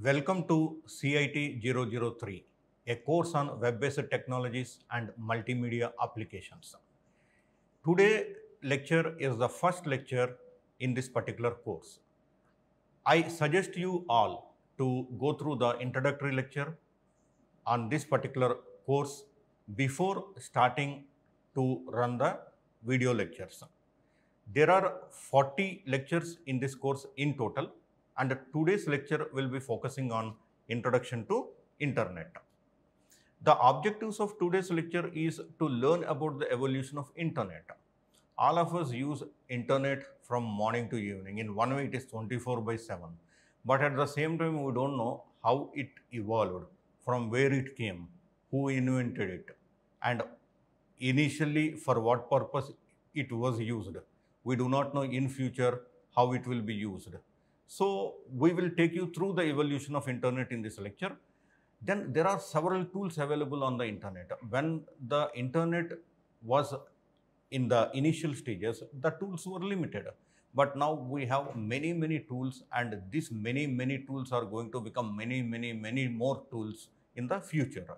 Welcome to CIT 003, a course on web-based technologies and multimedia applications. Today lecture is the first lecture in this particular course. I suggest you all to go through the introductory lecture on this particular course before starting to run the video lectures. There are 40 lectures in this course in total, and today's lecture will be focusing on introduction to internet. The objectives of today's lecture is to learn about the evolution of internet. All of us use internet from morning to evening. In one way it is 24/7, but at the same time we don't know how it evolved, from where it came, who invented it, and initially for what purpose it was used. We do not know in future how it will be used. So we will take you through the evolution of internet in this lecture. Then there are several tools available on the internet. When the internet was in the initial stages, the tools were limited. But now we have many tools, and these many tools are going to become many more tools in the future.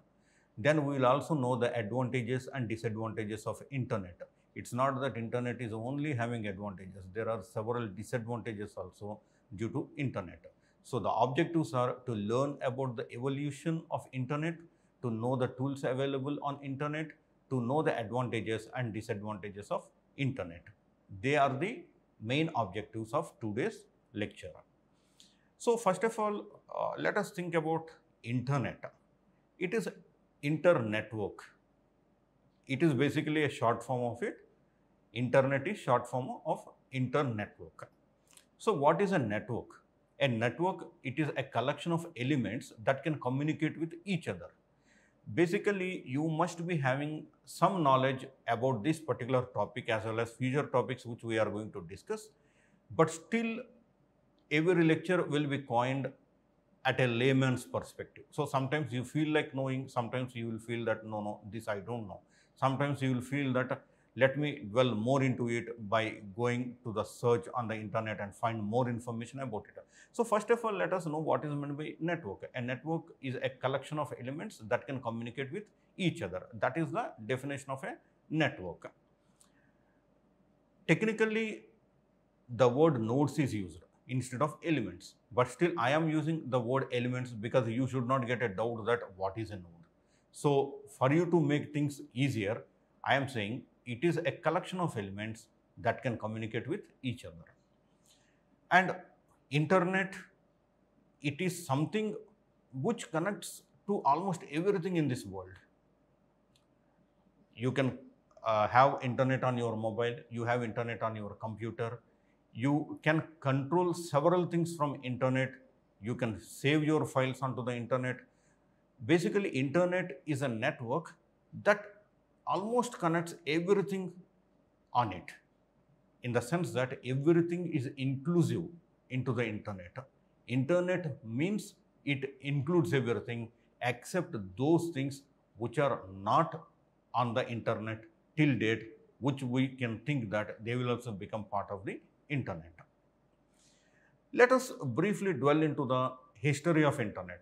Then we will also know the advantages and disadvantages of internet. It's not that internet is only having advantages. There are several disadvantages also due to internet. So the objectives are to learn about the evolution of internet, to know the tools available on internet, to know the advantages and disadvantages of internet. They are the main objectives of today's lecture. So first of all, let us think about internet. It is internetwork. It is basically a short form of it. Internet is short form of internetwork. So what is a network? A network, it is a collection of elements that can communicate with each other. Basically, you must be having some knowledge about this particular topic as well as future topics which we are going to discuss. But still, every lecture will be coined at a layman's perspective. So sometimes you feel like knowing, sometimes you will feel that no, this I don't know. Sometimes you will feel that let me dwell more into it by going to the search on the internet and find more information about it. So first of all, let us know what is meant by network. A network is a collection of elements that can communicate with each other. That is the definition of a network. Technically, the word nodes is used instead of elements, but still I am using the word elements because you should not get a doubt that what is a node. So for you to make things easier, I am saying it is a collection of elements that can communicate with each other. And internet, it is something which connects to almost everything in this world. You can have internet on your mobile, you have internet on your computer, you can control several things from internet, you can save your files onto the internet. Basically, internet is a network that almost connects everything on it, in the sense that everything is inclusive into the internet. Internet means it includes everything except those things which are not on the internet till date, which we can think that they will also become part of the internet. Let us briefly dwell into the history of internet.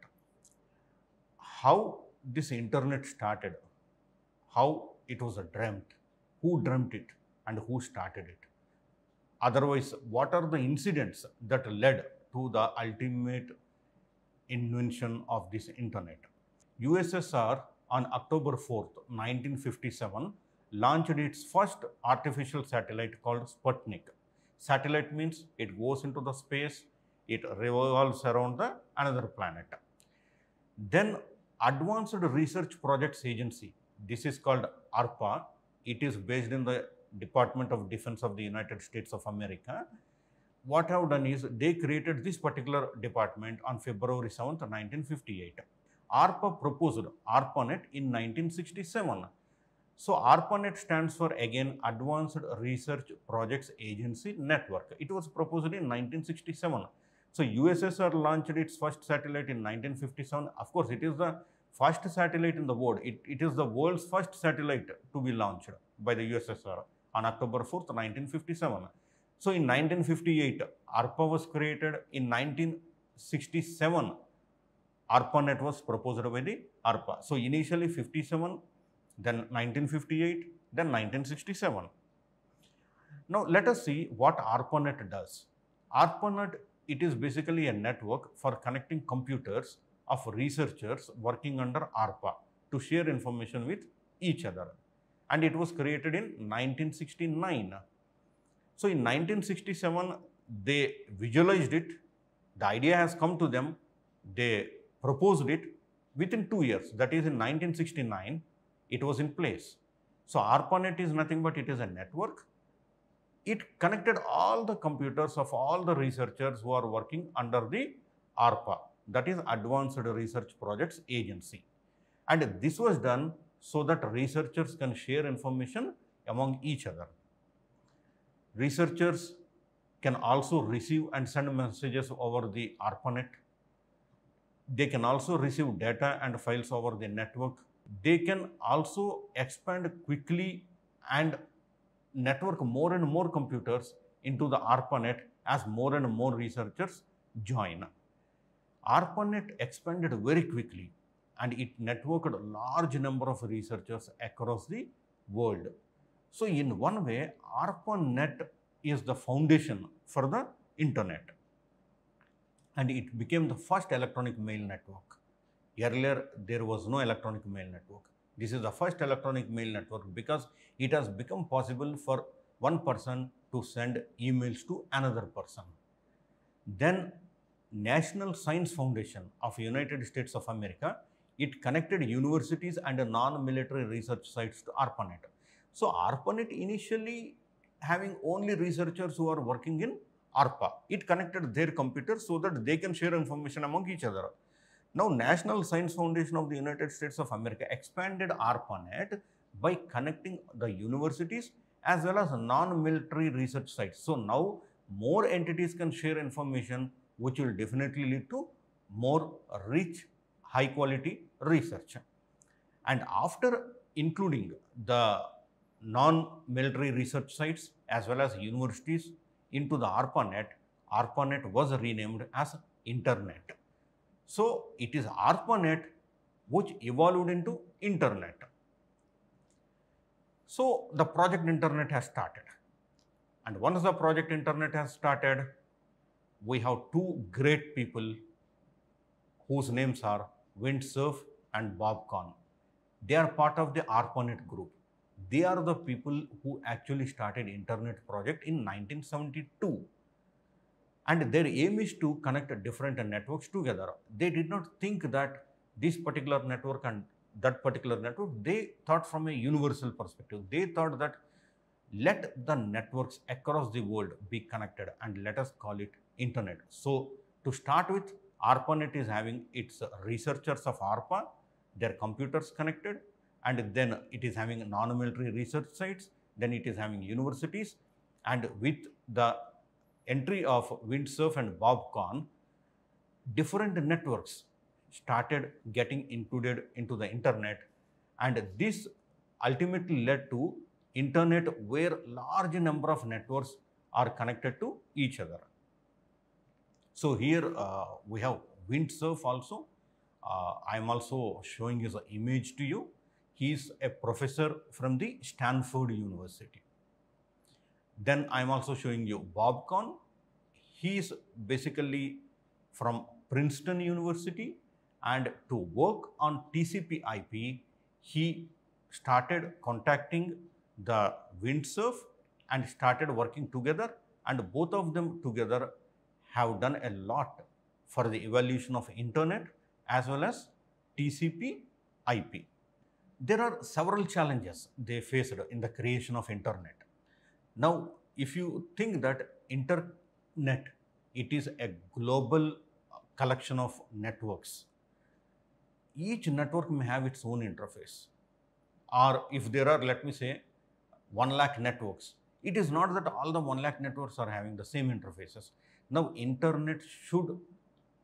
How this internet started, how it was dreamt, who dreamt it, and who started it. Otherwise, what are the incidents that led to the ultimate invention of this internet? USSR on October 4th, 1957, launched its first artificial satellite called Sputnik. Satellite means it goes into the space, it revolves around the another planet. Then Advanced Research Projects Agency, this is called ARPA, it is based in the Department of Defense of the United States of America. What have done is they created this particular department on February 7th, 1958. ARPA proposed ARPANET in 1967. So ARPANET stands for, again, Advanced Research Projects Agency Network. It was proposed in 1967. So USSR launched its first satellite in 1957. Of course, it is the first satellite in the world. It is the world's first satellite to be launched by the USSR on October 4th, 1957. So in 1958, ARPA was created. In 1967, ARPANET was proposed by the ARPA. So initially 57, then 1958, then 1967. Now let us see what ARPANET does. ARPANET, it is basically a network for connecting computers of researchers working under ARPA to share information with each other. And it was created in 1969. So in 1967, they visualized it, the idea has come to them, they proposed it. Within 2 years, that is in 1969, it was in place. So ARPANET is nothing but it is a network. It connected all the computers of all the researchers who are working under the ARPA, that is Advanced Research Projects Agency. And this was done so that researchers can share information among each other. Researchers can also receive and send messages over the ARPANET. They can also receive data and files over the network. They can also expand quickly and network more and more computers into the ARPANET as more and more researchers join. ARPANET expanded very quickly and it networked a large number of researchers across the world. So in one way, ARPANET is the foundation for the internet. And it became the first electronic mail network. Earlier, there was no electronic mail network. This is the first electronic mail network because it has become possible for one person to send emails to another person. Then National Science Foundation of United States of America, it connected universities and non-military research sites to ARPANET. So ARPANET initially having only researchers who are working in ARPA. It connected their computers so that they can share information among each other. Now, National Science Foundation of the United States of America expanded ARPANET by connecting the universities as well as non-military research sites. So now more entities can share information, which will definitely lead to more rich, high quality research. And after including the non-military research sites as well as universities into the ARPANET, ARPANET was renamed as Internet. So it is ARPANET which evolved into Internet. So the project Internet has started. And once the project Internet has started, we have two great people whose names are Vint Cerf and Bob Kahn. They are part of the ARPANET group. They are the people who actually started Internet project in 1972. And their aim is to connect different networks together. They did not think that this particular network and that particular network, they thought from a universal perspective. They thought that let the networks across the world be connected and let us call it Internet. So to start with, ARPANET is having its researchers of ARPA, their computers connected, and then it is having non-military research sites, then it is having universities, and with the entry of Vint Cerf and Bob Kahn, different networks started getting included into the Internet, and this ultimately led to Internet where large number of networks are connected to each other. So here we have Vint Cerf also. I am also showing his image to you. He is a professor from the Stanford University. Then I am also showing you Bob Kahn. He is basically from Princeton University, and to work on TCP/IP, he started contacting the Vint Cerf and started working together, and both of them together have done a lot for the evolution of Internet as well as TCP/IP. There are several challenges they faced in the creation of Internet. Now, if you think that Internet, it is a global collection of networks. Each network may have its own interface. Or if there are, let me say, 1 lakh networks, it is not that all the 1 lakh networks are having the same interfaces. Now, Internet should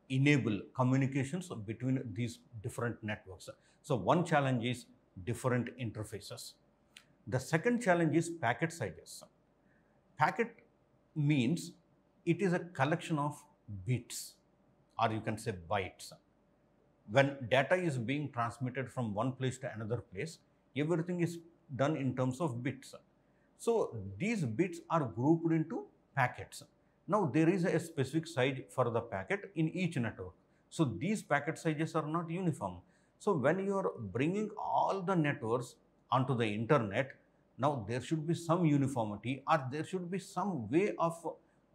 enable communications between these different networks. So, one challenge is different interfaces. The second challenge is packet sizes. Packet means it is a collection of bits, or you can say bytes. when data is being transmitted from one place to another place, everything is done in terms of bits. So these bits are grouped into packets. Now there is a specific size for the packet in each network. So these packet sizes are not uniform. So when you are bringing all the networks onto the internet, now there should be some uniformity, or there should be some way of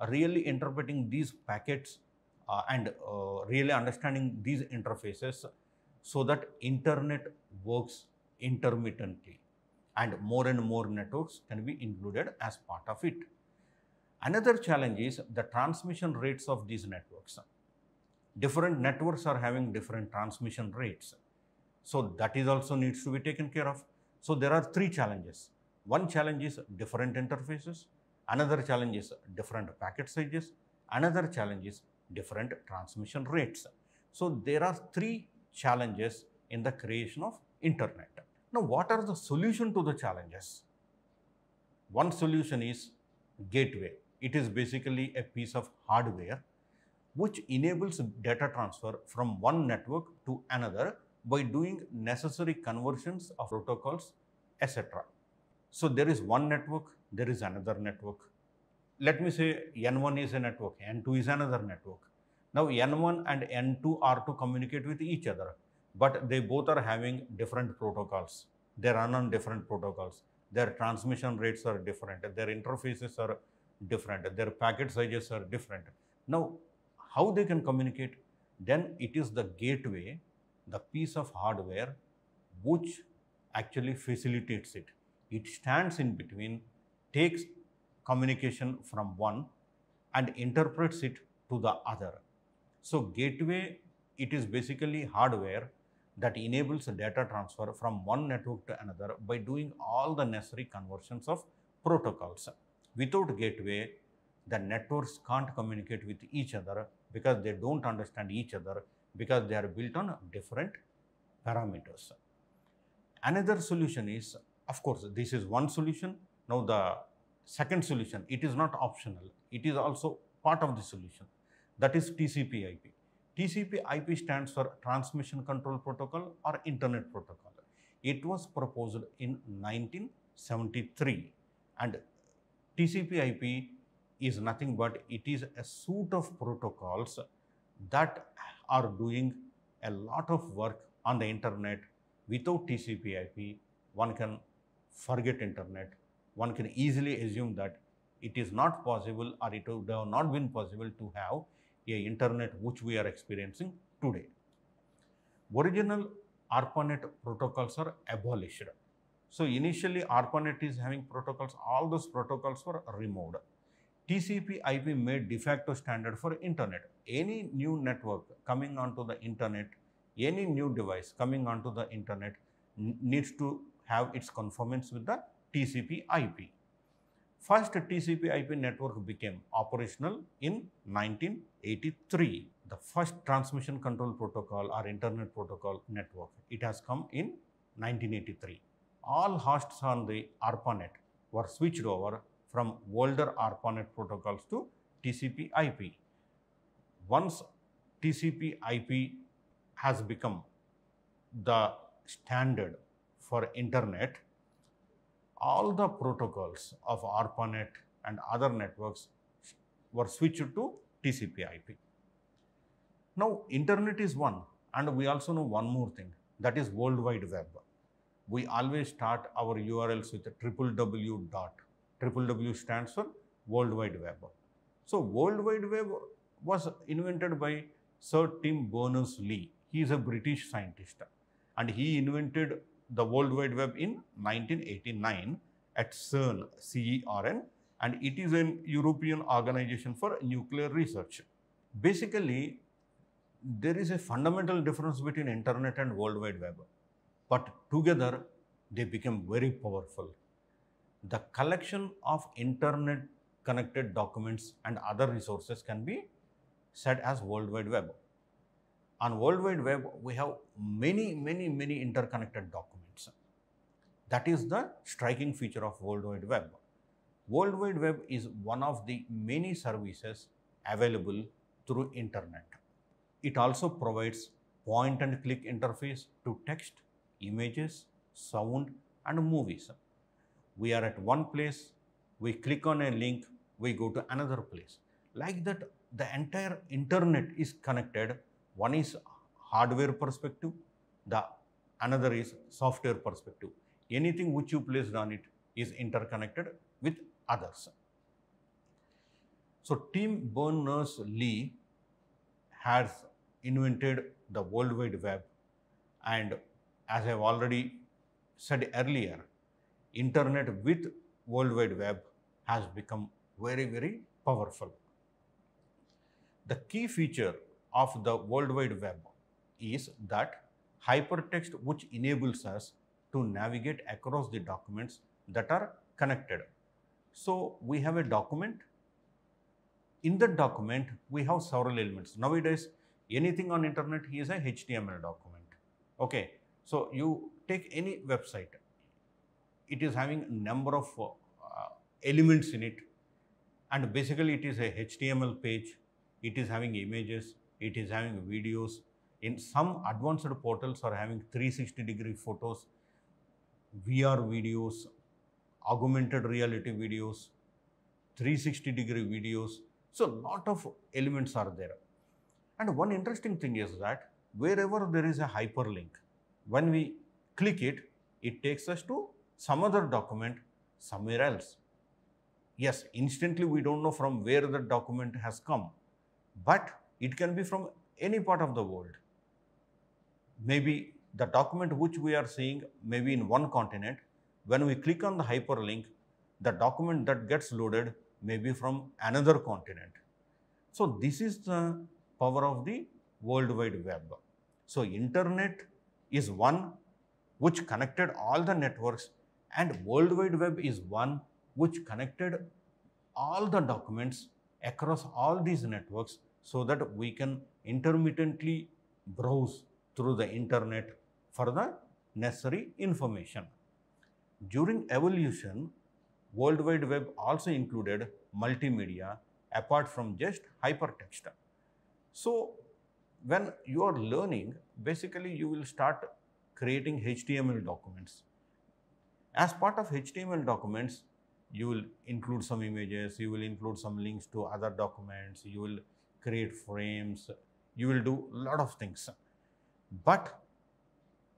really interpreting these packets and really understanding these interfaces, so that internet works intermittently and more networks can be included as part of it. Another challenge is the transmission rates of these networks. Different networks are having different transmission rates. So that is also needs to be taken care of. So there are three challenges. One challenge is different interfaces. Another challenge is different packet sizes. Another challenge is different transmission rates. So there are three challenges in the creation of internet. Now, what are the solution to the challenges? One solution is gateway. It is basically a piece of hardware which enables data transfer from one network to another by doing necessary conversions of protocols, etc. So there is one network, there is another network. Let me say N1 is a network, N2 is another network. Now N1 and N2 are to communicate with each other, but they both are having different protocols. They run on different protocols. Their transmission rates are different. Their interfaces are different. Their packet sizes are different. Now, how they can communicate? Then it is the gateway, the piece of hardware, which actually facilitates it. It stands in between, takes communication from one and interprets it to the other. So gateway, it is basically hardware that enables data transfer from one network to another by doing all the necessary conversions of protocols. Without gateway, the networks can't communicate with each other because they don't understand each other, because they are built on different parameters. Another solution is, of course, this is one solution. Now the second solution, it is not optional. It is also part of the solution. That is TCP/IP. TCP/IP stands for Transmission Control Protocol or Internet Protocol. It was proposed in 1973, and TCP/IP is nothing but it is a suite of protocols that are doing a lot of work on the internet. Without TCP/IP, one can forget internet. One can easily assume that it is not possible, or it would have not been possible to have a internet which we are experiencing today. Original ARPANET protocols are abolished. So initially ARPANET is having protocols, all those protocols were removed. TCP/IP made de facto standard for internet. Any new network coming onto the internet, any new device coming onto the internet needs to have its conformance with the TCP/IP. First TCP/IP network became operational in 1983. The first transmission control protocol or internet protocol network, it has come in 1983. All hosts on the ARPANET were switched over from older ARPANET protocols to TCP/IP. Once TCP/IP has become the standard for internet, all the protocols of ARPANET and other networks were switched to TCP/IP. Now, internet is one, and we also know one more thing, that is World Wide Web. We always start our URLs with www dot. www stands for World Wide Web. So, World Wide Web was invented by Sir Tim Berners-Lee. He is a British scientist, and he invented the World Wide Web in 1989 at CERN, CERN, and it is an European organization for nuclear research. Basically, there is a fundamental difference between internet and World Wide Web, but together they become very powerful. The collection of internet connected documents and other resources can be said as World Wide Web. On World Wide Web, we have many interconnected documents. That is the striking feature of World Wide Web. World Wide Web is one of the many services available through internet. It also provides point and click interface to text, images, sound and movies. We are at one place, we click on a link, we go to another place. Like that, the entire internet is connected. One is hardware perspective, the another is software perspective. Anything which you placed on it is interconnected with others. So Tim Berners-Lee has invented the World Wide Web, and as I have already said earlier, internet with World Wide Web has become very, very powerful. The key feature of the World Wide Web is that hypertext, which enables us to navigate across the documents that are connected. So we have a document. In the document, we have several elements. Nowadays, anything on internet is a HTML document. Okay, so you take any website, it is having a number of elements in it, and basically it is a HTML page. It is having images, it is having videos. In some advanced portals are having 360-degree photos, VR videos, augmented reality videos, 360-degree videos. So lot of elements are there. And one interesting thing is that wherever there is a hyperlink, when we click it, it takes us to some other document somewhere else. Yes, instantly we don't know from where the document has come, but it can be from any part of the world. Maybe the document which we are seeing may be in one continent. When we click on the hyperlink, the document that gets loaded may be from another continent. So this is the power of the World Wide Web. So internet is one which connected all the networks, and World Wide Web is one which connected all the documents across all these networks, so that we can intermittently browse through the internet for the necessary information. During evolution, World Wide Web also included multimedia apart from just hypertext. So when you are learning, basically you will start creating HTML documents. As part of HTML documents, you will include some images, you will include some links to other documents, you will create frames, you will do a lot of things. But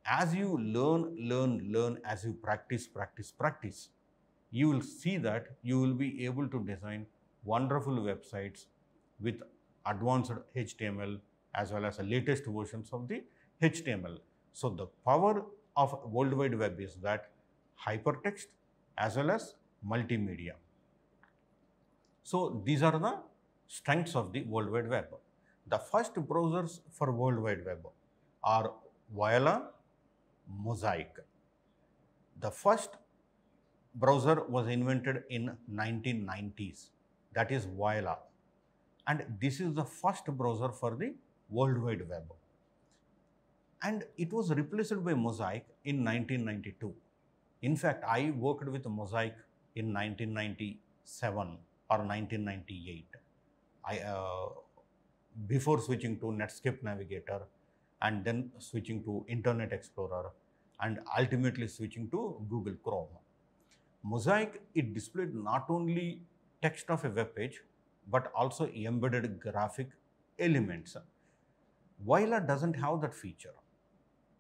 as you learn, as you practice, you will see that you will be able to design wonderful websites with advanced HTML as well as the latest versions of the HTML. So the power of World Wide Web is that hypertext as well as multimedia. So these are the strengths of the World Wide Web. The first browsers for World Wide Web are Voila, Mosaic. The first browser was invented in 1990s, that is Voila, and this is the first browser for the World Wide Web, and it was replaced by Mosaic in 1992. In fact, I worked with Mosaic in 1997 or 1998. Before switching to Netscape Navigator and then switching to Internet Explorer and ultimately switching to Google Chrome. Mosaic, it displayed not only text of a web page but also embedded graphic elements. Voila doesn't have that feature.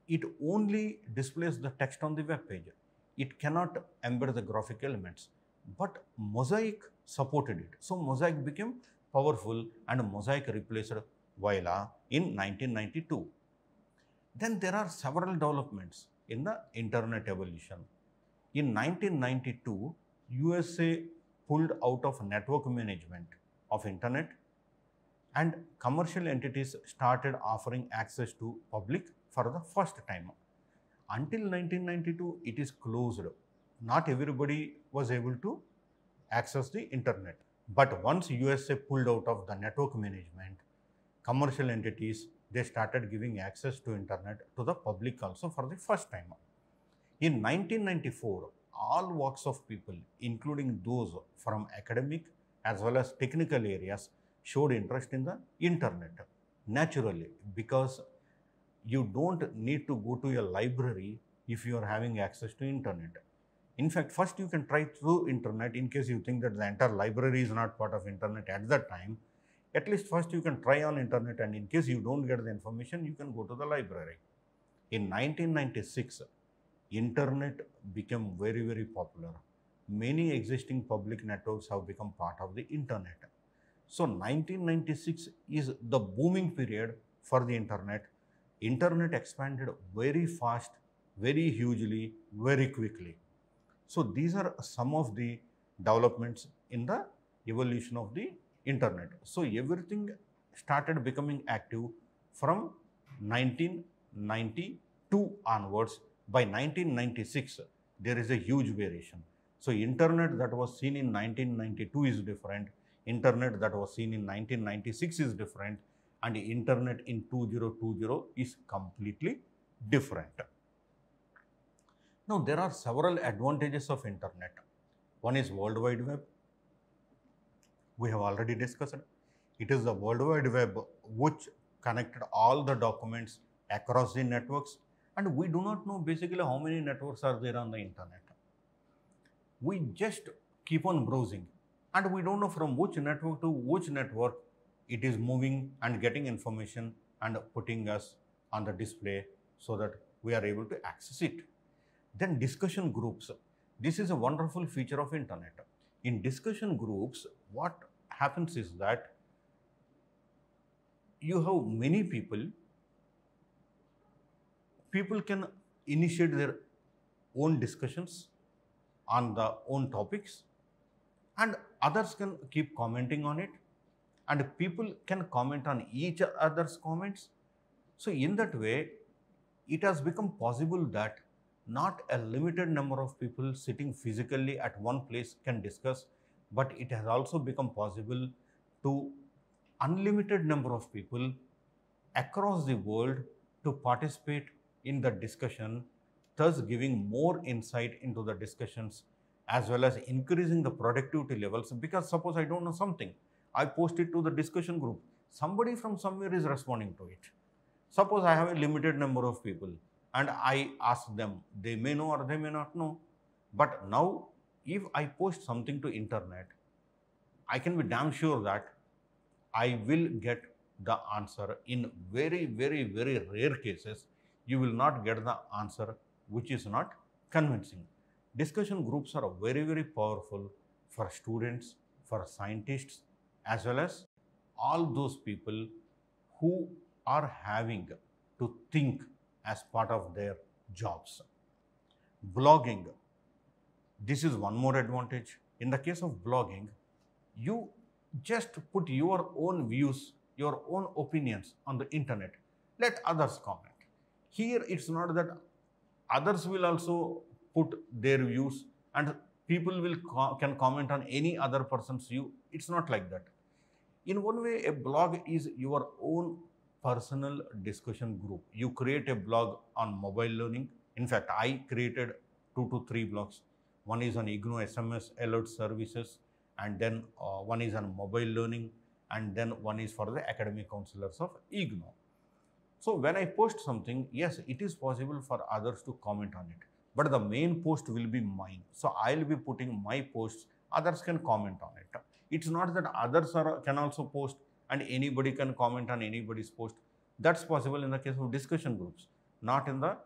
It only displays the text on the web page. It cannot embed the graphic elements, but Mosaic supported it. So Mosaic became powerful and Mosaic replaced Voila in 1992. Then there are several developments in the internet evolution. In 1992, USA pulled out of network management of internet and commercial entities started offering access to public for the first time. Until 1992, it is closed. Not everybody was able to access the internet. But once USA pulled out of the network management, commercial entities, they started giving access to internet to the public also for the first time. In 1994, all walks of people, including those from academic as well as technical areas, showed interest in the internet. Naturally, because you don't need to go to a library if you are having access to internet. In fact, first you can try through internet in case you think that the entire library is not part of internet at that time. At least first you can try on internet, and in case you don't get the information, you can go to the library. In 1996, internet became very, very popular. Many existing public networks have become part of the internet. So 1996 is the booming period for the internet. Internet expanded very fast, very hugely, very quickly. So these are some of the developments in the evolution of the internet. So everything started becoming active from 1992 onwards. By 1996, there is a huge variation. So internet that was seen in 1992 is different, internet that was seen in 1996 is different, and internet in 2020 is completely different. Now, there are several advantages of internet. One is World Wide Web. We have already discussed. It is the World Wide Web which connected all the documents across the networks, and we do not know basically how many networks are there on the internet. We just keep on browsing, and we don't know from which network to which network it is moving and getting information and putting us on the display so that we are able to access it. Then discussion groups. This is a wonderful feature of internet. In discussion groups, what happens is that you have many people can initiate their own discussions on the own topics, and others can keep commenting on it, and people can comment on each other's comments. So in that way, it has become possible that not a limited number of people sitting physically at one place can discuss, but it has also become possible to unlimited number of people across the world to participate in the discussion, thus giving more insight into the discussions as well as increasing the productivity levels. Because suppose I don't know something, I post it to the discussion group, somebody from somewhere is responding to it. Suppose I have a limited number of people and I ask them, they may know or they may not know. But now, if I post something to internet, I can be damn sure that I will get the answer. In very, very, very rare cases, you will not get the answer which is not convincing. Discussion groups are very, very powerful for students, for scientists, as well as all those people who are having to think as part of their jobs. Blogging. This is one more advantage. In the case of blogging, you just put your own views, your own opinions on the internet. Let others comment. Here, it's not that others will also put their views and people can comment on any other person's view. It's not like that. In one way, a blog is your own personal discussion group. You create a blog on mobile learning. In fact, I created 2 to 3 blogs. One is on IGNOU SMS alert services, and then one is on mobile learning, and then one is for the academic counselors of IGNOU. So when I post something, yes, it is possible for others to comment on it, but the main post will be mine. So I'll be putting my posts, others can comment on it. It's not that others can also post and anybody can comment on anybody's post. That's possible in the case of discussion groups, not in the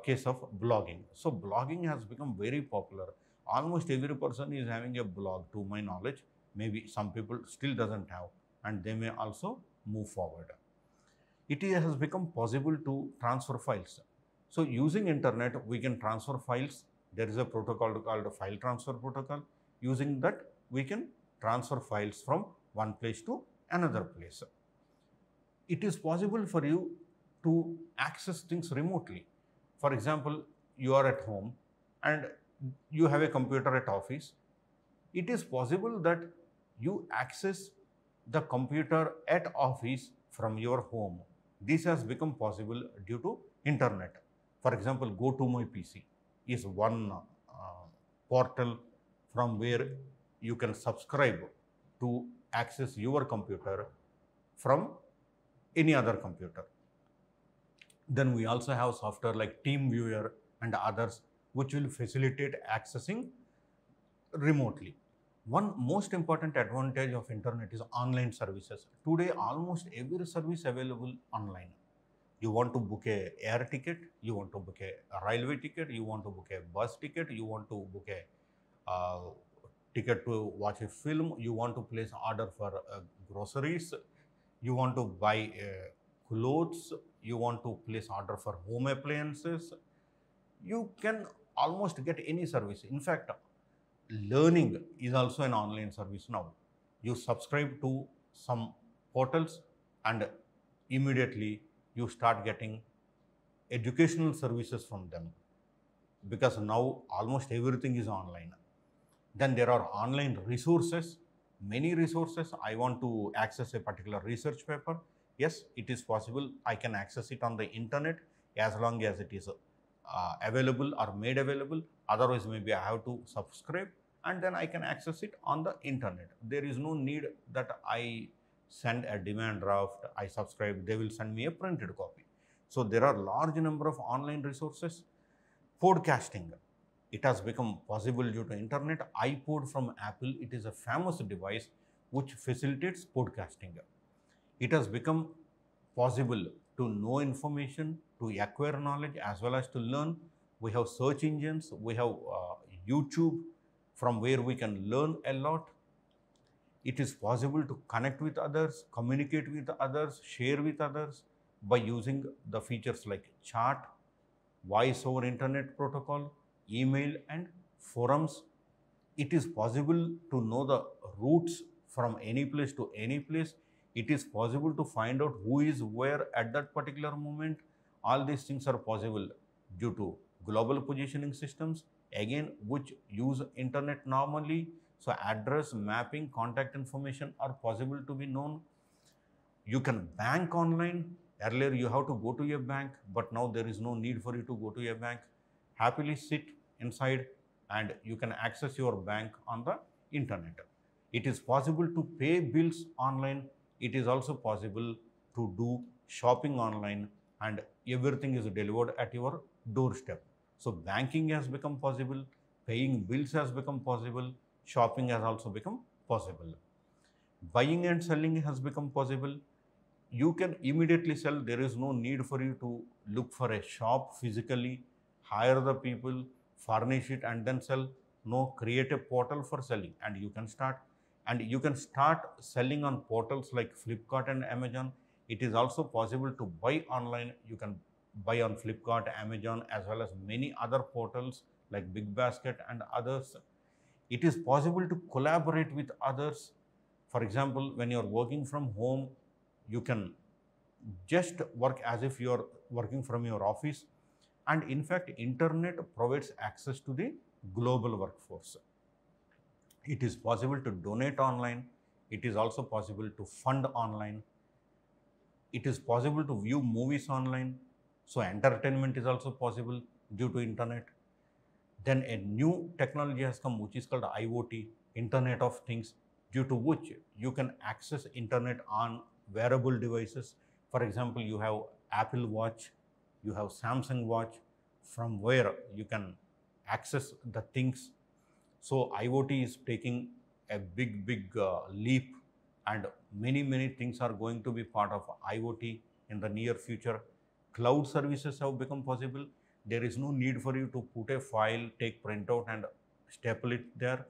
case of blogging. So blogging has become very popular. Almost every person is having a blog, to my knowledge. Maybe some people still doesn't have, and they may also move forward. It has become possible to transfer files. So using internet, we can transfer files. There is a protocol called a file transfer protocol. Using that, we can transfer files from one place to another place. It is possible for you to access things remotely. For example, you are at home and you have a computer at office. It is possible that you access the computer at office from your home. This has become possible due to internet. For example, GoToMyPC is one portal from where you can subscribe to access your computer from any other computer. Then we also have software like TeamViewer and others which will facilitate accessing remotely. One most important advantage of internet is online services. Today almost every service available online. You want to book a air ticket, you want to book a railway ticket, you want to book a bus ticket, you want to book a ticket to watch a film, you want to place order for groceries, you want to buy clothes, you want to place order for home appliances. You can almost get any service. In fact, learning is also an online service now. You subscribe to some portals and immediately you start getting educational services from them, because now almost everything is online. Then there are online resources, many resources. I want to access a particular research paper. Yes, it is possible. I can access it on the internet as long as it is available or made available. Otherwise, maybe I have to subscribe and then I can access it on the internet. There is no need that I send a demand draft, I subscribe, they will send me a printed copy. So there are large number of online resources. Podcasting, it has become possible due to internet. iPod from Apple, it is a famous device which facilitates podcasting. It has become possible to know information, to acquire knowledge as well as to learn. We have search engines, we have YouTube from where we can learn a lot. It is possible to connect with others, communicate with others, share with others by using the features like chat, voice over internet protocol, email and forums. It is possible to know the routes from any place to any place. It is possible to find out who is where at that particular moment. All these things are possible due to global positioning systems, again, which use internet normally. So address, mapping, contact information are possible to be known. You can bank online. Earlier you have to go to a bank, but now there is no need for you to go to a bank. Happily sit inside and you can access your bank on the internet. It is possible to pay bills online. It is also possible to do shopping online and everything is delivered at your doorstep. So banking has become possible, paying bills has become possible, shopping has also become possible. Buying and selling has become possible. You can immediately sell. There is no need for you to look for a shop physically, hire the people, furnish it and then sell. No, create a portal for selling and you can start. And you can start selling on portals like Flipkart and Amazon. It is also possible to buy online. You can buy on Flipkart, Amazon, as well as many other portals like Big Basket and others. It is possible to collaborate with others. For example, when you're working from home, you can just work as if you're working from your office. And in fact, internet provides access to the global workforce. It is possible to donate online. It is also possible to fund online. It is possible to view movies online. So entertainment is also possible due to internet. Then a new technology has come which is called IoT, Internet of Things, due to which you can access internet on wearable devices. For example, you have Apple Watch, you have Samsung Watch, from where you can access the things. So IoT is taking a big leap and many things are going to be part of IoT in the near future. Cloud services have become possible. There is no need for you to put a file, take printout and staple it there.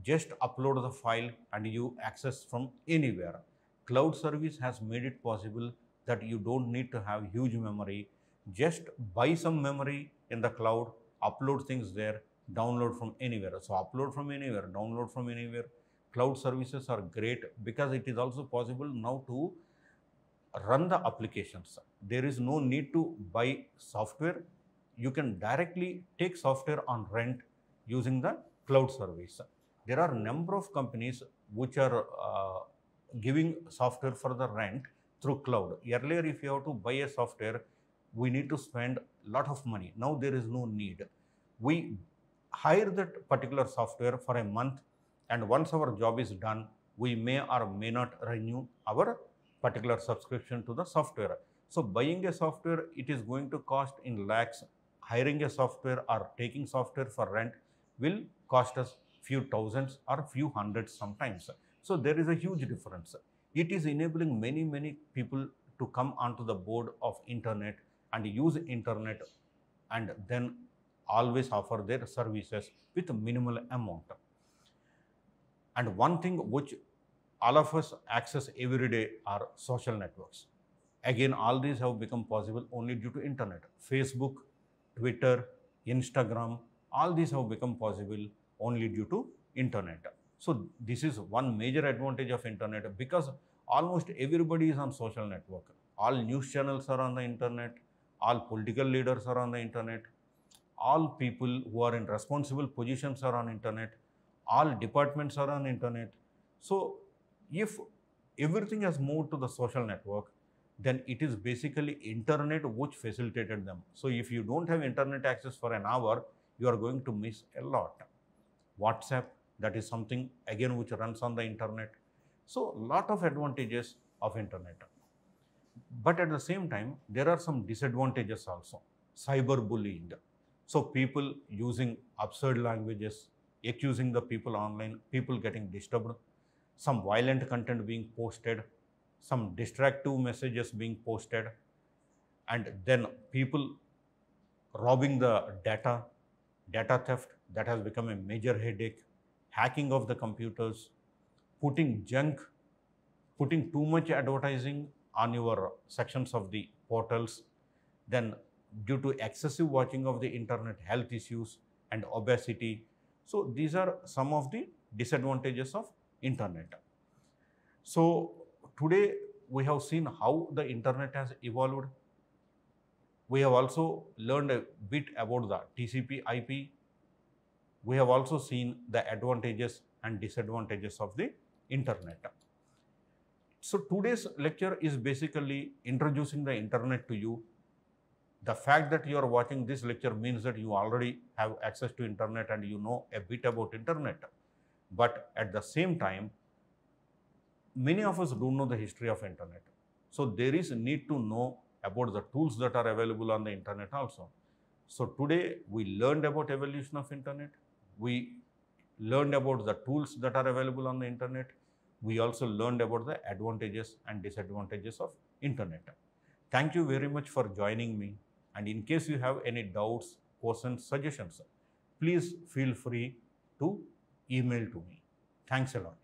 Just upload the file and you access from anywhere. Cloud service has made it possible that you don't need to have huge memory. Just buy some memory in the cloud, upload things there, download from anywhere. So upload from anywhere, download from anywhere. Cloud services are great because it is also possible now to run the applications. There is no need to buy software. You can directly take software on rent using the cloud service. There are a number of companies which are giving software for the rent through cloud. Earlier, if you have to buy a software, we need to spend a lot of money. Now there is no need. We hire that particular software for a month, and once our job is done, we may or may not renew our particular subscription to the software. So buying a software, it is going to cost in lakhs. Hiring a software or taking software for rent will cost us few thousands or few hundreds sometimes. So there is a huge difference. It is enabling many people to come onto the board of internet and use internet, and then always offer their services with minimal amount. And one thing which all of us access every day are social networks. Again, all these have become possible only due to internet. Facebook, Twitter, Instagram, all these have become possible only due to internet. So this is one major advantage of internet, because almost everybody is on social network. All news channels are on the internet, all political leaders are on the internet, all people who are in responsible positions are on internet, all departments are on internet. So if everything has moved to the social network, then it is basically internet which facilitated them. So if you don't have internet access for an hour, you are going to miss a lot. WhatsApp, that is something again which runs on the internet. So lot of advantages of internet. But at the same time, there are some disadvantages also. Cyberbullying. So people using absurd languages, accusing the people online, people getting disturbed, some violent content being posted, some distractive messages being posted, and then people robbing the data theft, that has become a major headache, hacking of the computers, putting junk, putting too much advertising on your sections of the portals, then due to excessive watching of the internet, health issues and obesity. So these are some of the disadvantages of internet. So today we have seen how the internet has evolved. We have also learned a bit about the TCP IP. We have also seen the advantages and disadvantages of the internet. So today's lecture is basically introducing the internet to you. The fact that you are watching this lecture means that you already have access to internet and you know a bit about internet. But at the same time, many of us don't know the history of internet. So there is a need to know about the tools that are available on the internet also. So today we learned about evolution of internet. We learned about the tools that are available on the internet. We also learned about the advantages and disadvantages of internet. Thank you very much for joining me. And in case you have any doubts, questions, suggestions, please feel free to email to me. Thanks a lot.